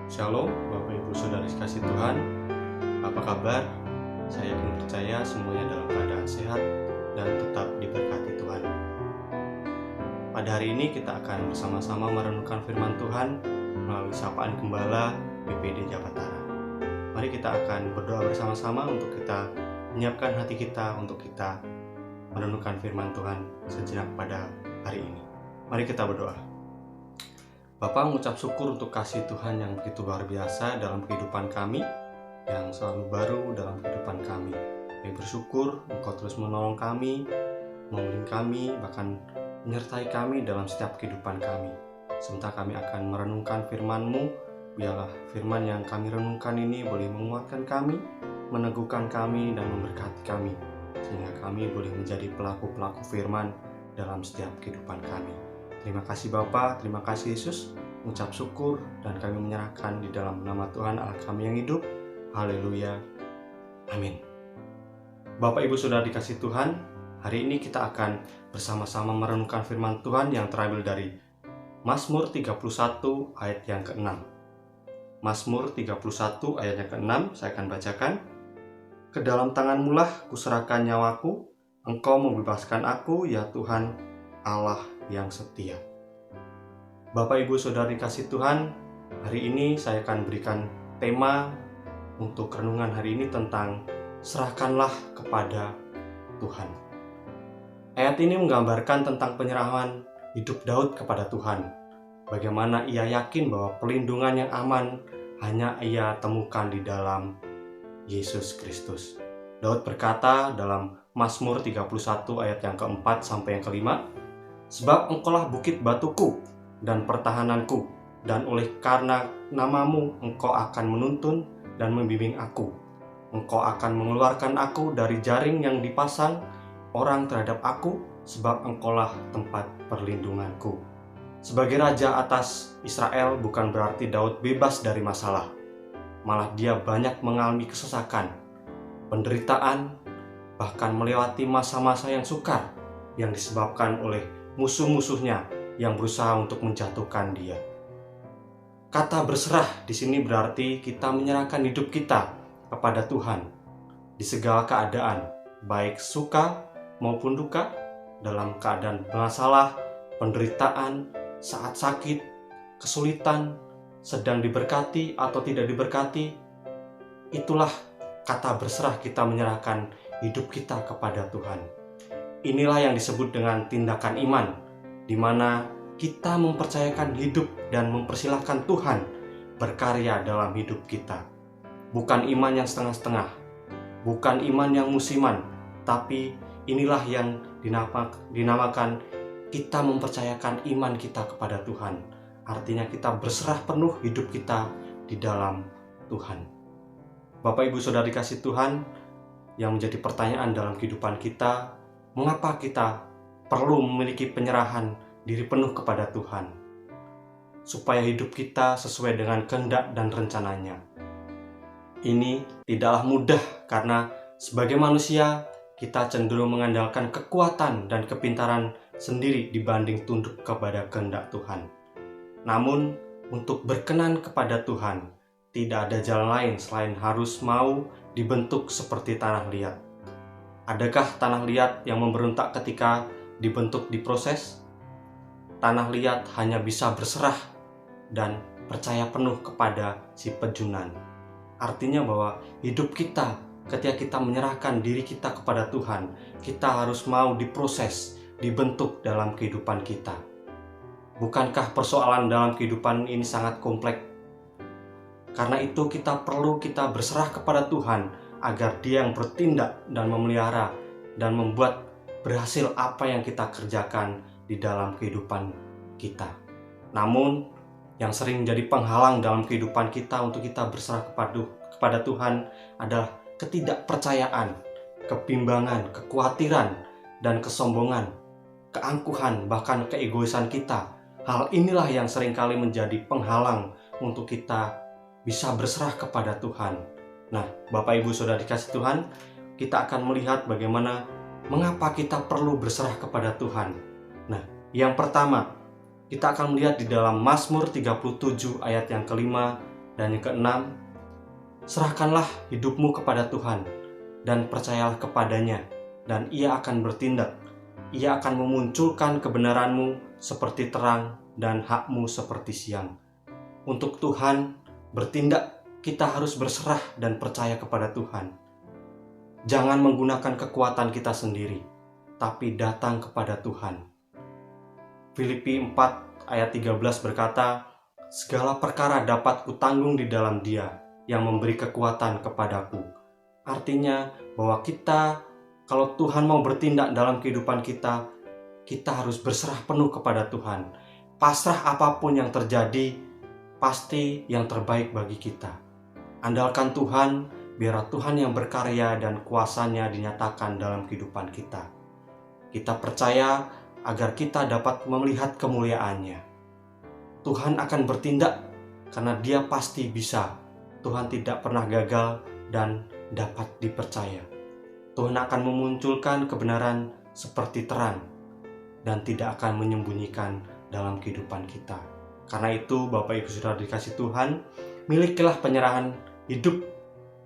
Shalom, Bapak Ibu Saudara kasih Tuhan. Apa kabar? Saya yakin percaya semuanya dalam keadaan sehat dan tetap diberkati Tuhan. Pada hari ini kita akan bersama-sama merenungkan firman Tuhan melalui sapaan Gembala BPD Jabatara. Mari kita akan berdoa bersama-sama untuk kita menyiapkan hati kita untuk kita merenungkan firman Tuhan sejenak pada hari ini. Mari kita berdoa. Bapa, mengucap syukur untuk kasih Tuhan yang begitu luar biasa dalam kehidupan kami, yang selalu baru dalam kehidupan kami. Kami bersyukur Engkau terus menolong kami, membimbing kami, bahkan menyertai kami dalam setiap kehidupan kami. Sementara kami akan merenungkan firman-Mu, biarlah firman yang kami renungkan ini boleh menguatkan kami, meneguhkan kami, dan memberkati kami, sehingga kami boleh menjadi pelaku-pelaku firman dalam setiap kehidupan kami. Terima kasih Bapa, terima kasih Yesus. Mengucap syukur dan kami menyerahkan di dalam nama Tuhan Allah kami yang hidup. Haleluya. Amin. Bapak Ibu Saudara dikasih Tuhan, hari ini kita akan bersama-sama merenungkan firman Tuhan yang terambil dari Mazmur 31 ayat yang ke-6. Mazmur 31 ayat yang ke-6 saya akan bacakan. Ke dalam tangan-Mu lah kuserahkan nyawaku, Engkau membebaskan aku ya Tuhan Allah yang setia. Bapak Ibu Saudara dikasih Tuhan, hari ini saya akan berikan tema untuk renungan hari ini tentang serahkanlah kepada Tuhan. Ayat ini menggambarkan tentang penyerahan hidup Daud kepada Tuhan. Bagaimana ia yakin bahwa perlindungan yang aman hanya ia temukan di dalam Yesus Kristus. Daud berkata dalam Mazmur 31 ayat yang keempat sampai yang kelima, sebab Engkaulah bukit batuku dan pertahananku, dan oleh karena nama-Mu Engkau akan menuntun dan membimbing aku. Engkau akan mengeluarkan aku dari jaring yang dipasang orang terhadap aku, sebab Engkaulah tempat perlindunganku. Sebagai raja atas Israel bukan berarti Daud bebas dari masalah. Malah dia banyak mengalami kesesakan, penderitaan, bahkan melewati masa-masa yang sukar yang disebabkan oleh musuh-musuhnya yang berusaha untuk menjatuhkan dia. Kata berserah di sini berarti kita menyerahkan hidup kita kepada Tuhan di segala keadaan, baik suka maupun duka, dalam keadaan masalah, penderitaan, saat sakit, kesulitan, sedang diberkati atau tidak diberkati. Itulah kata berserah, kita menyerahkan hidup kita kepada Tuhan. Inilah yang disebut dengan tindakan iman, di mana kita mempercayakan hidup dan mempersilahkan Tuhan berkarya dalam hidup kita. Bukan iman yang setengah-setengah, bukan iman yang musiman, tapi inilah yang dinamakan kita mempercayakan iman kita kepada Tuhan. Artinya kita berserah penuh hidup kita di dalam Tuhan. Bapak Ibu Saudara dikasih Tuhan, yang menjadi pertanyaan dalam kehidupan kita, mengapa kita perlu memiliki penyerahan diri penuh kepada Tuhan, supaya hidup kita sesuai dengan kehendak dan rencananya. Ini tidaklah mudah karena sebagai manusia kita cenderung mengandalkan kekuatan dan kepintaran sendiri dibanding tunduk kepada kehendak Tuhan. Namun untuk berkenan kepada Tuhan, tidak ada jalan lain selain harus mau dibentuk seperti tanah liat. Adakah tanah liat yang memberontak ketika dibentuk diproses? Tanah liat hanya bisa berserah dan percaya penuh kepada si pejunan. Artinya bahwa hidup kita, ketika kita menyerahkan diri kita kepada Tuhan, kita harus mau diproses, dibentuk dalam kehidupan kita. Bukankah persoalan dalam kehidupan ini sangat kompleks? Karena itu kita berserah kepada Tuhan, agar Dia yang bertindak dan memelihara dan membuat berhasil apa yang kita kerjakan di dalam kehidupan kita. Namun yang sering menjadi penghalang dalam kehidupan kita untuk kita berserah kepada Tuhan adalah ketidakpercayaan, kebimbangan, kekhawatiran, dan kesombongan, keangkuhan, bahkan keegoisan kita. Hal inilah yang seringkali menjadi penghalang untuk kita bisa berserah kepada Tuhan. Nah, Bapak Ibu Saudara dikasih Tuhan, kita akan melihat bagaimana mengapa kita perlu berserah kepada Tuhan. Nah, yang pertama, kita akan melihat di dalam Mazmur 37 ayat yang kelima Dan yang keenam, serahkanlah hidupmu kepada Tuhan dan percayalah kepadanya, dan Ia akan bertindak. Ia akan memunculkan kebenaranmu seperti terang dan hakmu seperti siang. Untuk Tuhan bertindak, kita harus berserah dan percaya kepada Tuhan. Jangan menggunakan kekuatan kita sendiri, tapi datang kepada Tuhan. Filipi 4 ayat 13 berkata, segala perkara dapat kutanggung di dalam Dia yang memberi kekuatan kepadaku. Artinya bahwa kita, kalau Tuhan mau bertindak dalam kehidupan kita, kita harus berserah penuh kepada Tuhan. Pasrah apapun yang terjadi, pasti yang terbaik bagi kita. Andalkan Tuhan, biar Tuhan yang berkarya dan kuasanya dinyatakan dalam kehidupan kita. Kita percaya agar kita dapat melihat kemuliaan-Nya. Tuhan akan bertindak karena Dia pasti bisa. Tuhan tidak pernah gagal dan dapat dipercaya. Tuhan akan memunculkan kebenaran seperti terang dan tidak akan menyembunyikan dalam kehidupan kita. Karena itu, Bapak Ibu Saudara dikasih Tuhan, milikilah penyerahan hidup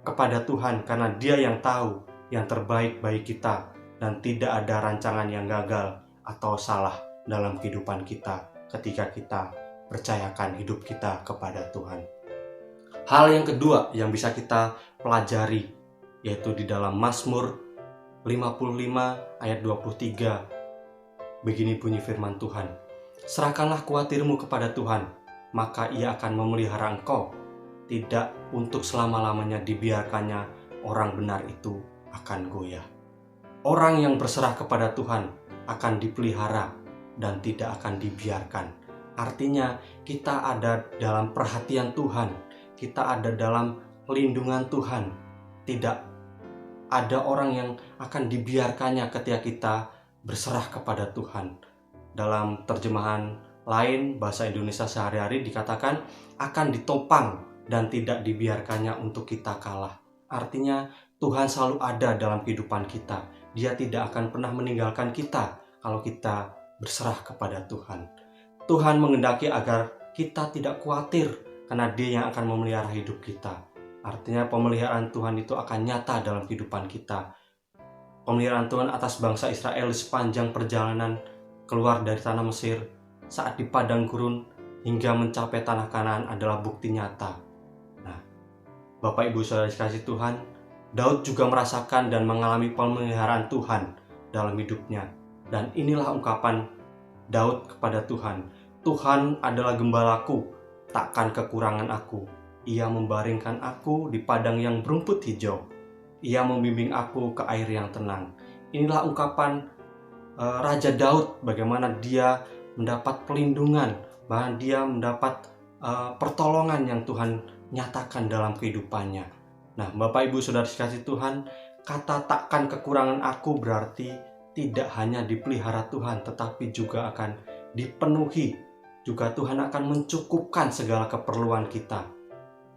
kepada Tuhan, karena Dia yang tahu yang terbaik bagi kita, dan tidak ada rancangan yang gagal atau salah dalam kehidupan kita ketika kita percayakan hidup kita kepada Tuhan. Hal yang kedua yang bisa kita pelajari, yaitu di dalam Mazmur 55 ayat 23. Begini bunyi firman Tuhan, serahkanlah khawatirmu kepada Tuhan, maka Ia akan memelihara engkau. Tidak untuk selama-lamanya dibiarkannya orang benar itu akan goyah. Orang yang berserah kepada Tuhan akan dipelihara dan tidak akan dibiarkan. Artinya kita ada dalam perhatian Tuhan, kita ada dalam lindungan Tuhan. Tidak ada orang yang akan dibiarkannya ketika kita berserah kepada Tuhan. Dalam terjemahan lain bahasa Indonesia sehari-hari dikatakan akan ditopang dan tidak dibiarkannya untuk kita kalah. Artinya Tuhan selalu ada dalam kehidupan kita. Dia tidak akan pernah meninggalkan kita kalau kita berserah kepada Tuhan. Tuhan menghendaki agar kita tidak khawatir karena Dia yang akan memelihara hidup kita. Artinya pemeliharaan Tuhan itu akan nyata dalam kehidupan kita. Pemeliharaan Tuhan atas bangsa Israel sepanjang perjalanan keluar dari tanah Mesir, saat di padang gurun hingga mencapai tanah Kanaan adalah bukti nyata. Nah, Bapak Ibu Saudara dikasih Tuhan, Daud juga merasakan dan mengalami pemeliharaan Tuhan dalam hidupnya. Dan inilah ungkapan Daud kepada Tuhan, Tuhan adalah gembalaku, takkan kekurangan aku. Ia membaringkan aku di padang yang berumput hijau. Ia membimbing aku ke air yang tenang. Inilah ungkapan Raja Daud, bagaimana dia mendapat pelindungan, bahkan dia mendapat pertolongan yang Tuhan nyatakan dalam kehidupannya. Nah, Bapak Ibu Saudara dikasih Tuhan, kata takkan kekurangan aku berarti tidak hanya dipelihara Tuhan, tetapi juga akan dipenuhi. Juga Tuhan akan mencukupkan segala keperluan kita.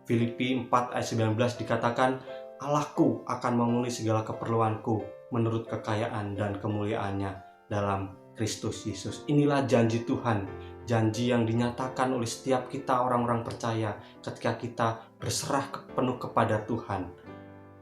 Filipi 4 ayat 19 dikatakan, Allahku akan memenuhi segala keperluanku menurut kekayaan dan kemuliaannya dalam Kristus Yesus. Inilah janji Tuhan, janji yang dinyatakan oleh setiap kita orang-orang percaya ketika kita berserah penuh kepada Tuhan.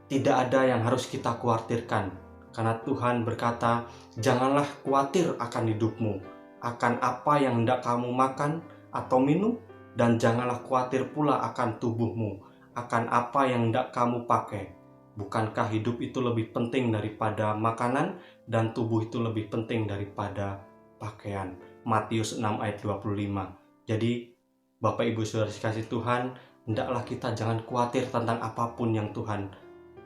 Tidak ada yang harus kita khawatirkan, karena Tuhan berkata, janganlah khawatir akan hidupmu, akan apa yang hendak kamu makan atau minum, dan janganlah khawatir pula akan tubuhmu, akan apa yang hendak kamu pakai. Bukankah hidup itu lebih penting daripada makanan, dan tubuh itu lebih penting daripada pakaian? Matius 6 ayat 25. Jadi Bapak Ibu Saudara dikasih Tuhan, hendaklah kita jangan khawatir tentang apapun yang Tuhan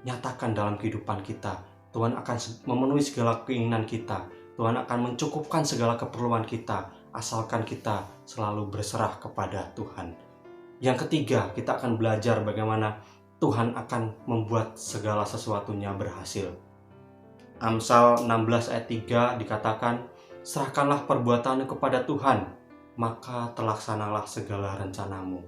nyatakan dalam kehidupan kita. Tuhan akan memenuhi segala keinginan kita. Tuhan akan mencukupkan segala keperluan kita, asalkan kita selalu berserah kepada Tuhan. Yang ketiga, kita akan belajar bagaimana Tuhan akan membuat segala sesuatunya berhasil. Amsal 16 ayat 3 dikatakan, serahkanlah perbuatanmu kepada Tuhan, maka terlaksanalah segala rencanamu.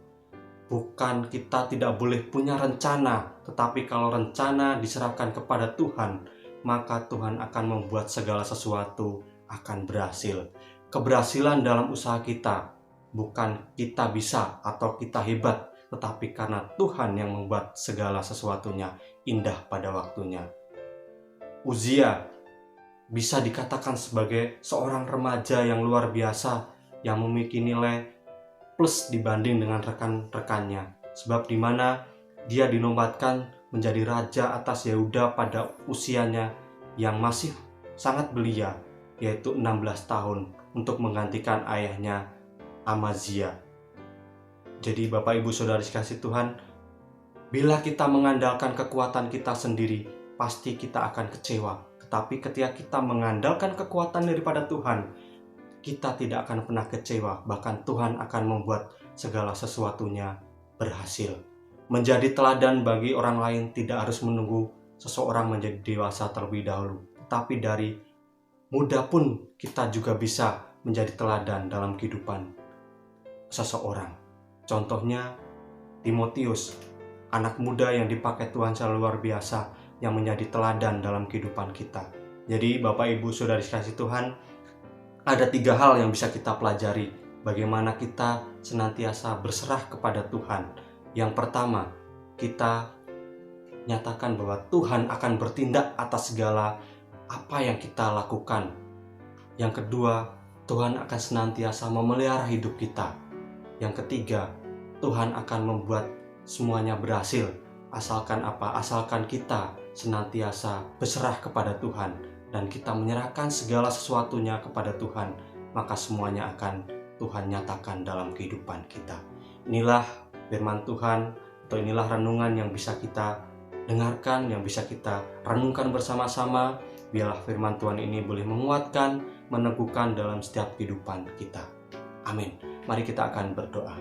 Bukan kita tidak boleh punya rencana, tetapi kalau rencana diserahkan kepada Tuhan, maka Tuhan akan membuat segala sesuatu akan berhasil. Keberhasilan dalam usaha kita bukan kita bisa atau kita hebat, tetapi karena Tuhan yang membuat segala sesuatunya indah pada waktunya. Uzia bisa dikatakan sebagai seorang remaja yang luar biasa, yang memiliki nilai plus dibanding dengan rekan-rekannya, sebab di mana dia dinobatkan menjadi raja atas Yehuda pada usianya yang masih sangat belia, yaitu 16 tahun, untuk menggantikan ayahnya Amazia. Jadi Bapak Ibu Saudara dikasihi Tuhan, bila kita mengandalkan kekuatan kita sendiri, pasti kita akan kecewa. Tetapi ketika kita mengandalkan kekuatan daripada Tuhan, kita tidak akan pernah kecewa. Bahkan Tuhan akan membuat segala sesuatunya berhasil. Menjadi teladan bagi orang lain tidak harus menunggu seseorang menjadi dewasa terlebih dahulu. Tetapi dari muda pun kita juga bisa menjadi teladan dalam kehidupan seseorang. Contohnya Timotius, anak muda yang dipakai Tuhan secara luar biasa, yang menjadi teladan dalam kehidupan kita. Jadi Bapak Ibu Saudara dikasihi Tuhan, ada 3 hal yang bisa kita pelajari bagaimana kita senantiasa berserah kepada Tuhan. Yang pertama, kita nyatakan bahwa Tuhan akan bertindak atas segala apa yang kita lakukan. Yang kedua, Tuhan akan senantiasa memelihara hidup kita. Yang ketiga, Tuhan akan membuat semuanya berhasil. Asalkan apa? Asalkan kita senantiasa berserah kepada Tuhan dan kita menyerahkan segala sesuatunya kepada Tuhan, maka semuanya akan Tuhan nyatakan dalam kehidupan kita. Inilah firman Tuhan, atau inilah renungan yang bisa kita dengarkan, yang bisa kita renungkan bersama-sama. Biarlah firman Tuhan ini boleh menguatkan, meneguhkan dalam setiap kehidupan kita. Amin. Mari kita akan berdoa.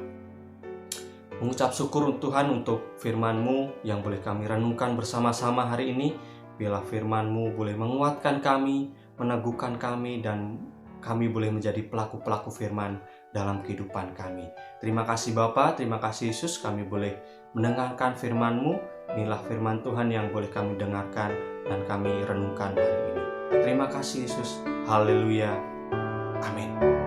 Mengucap syukur Tuhan untuk firman-Mu yang boleh kami renungkan bersama-sama hari ini. Biarlah firman-Mu boleh menguatkan kami, meneguhkan kami, dan kami boleh menjadi pelaku-pelaku firman dalam kehidupan kami. Terima kasih Bapa, terima kasih Yesus, kami boleh mendengarkan firman-Mu. Inilah firman Tuhan yang boleh kami dengarkan dan kami renungkan hari ini. Terima kasih Yesus. Haleluya. Amin.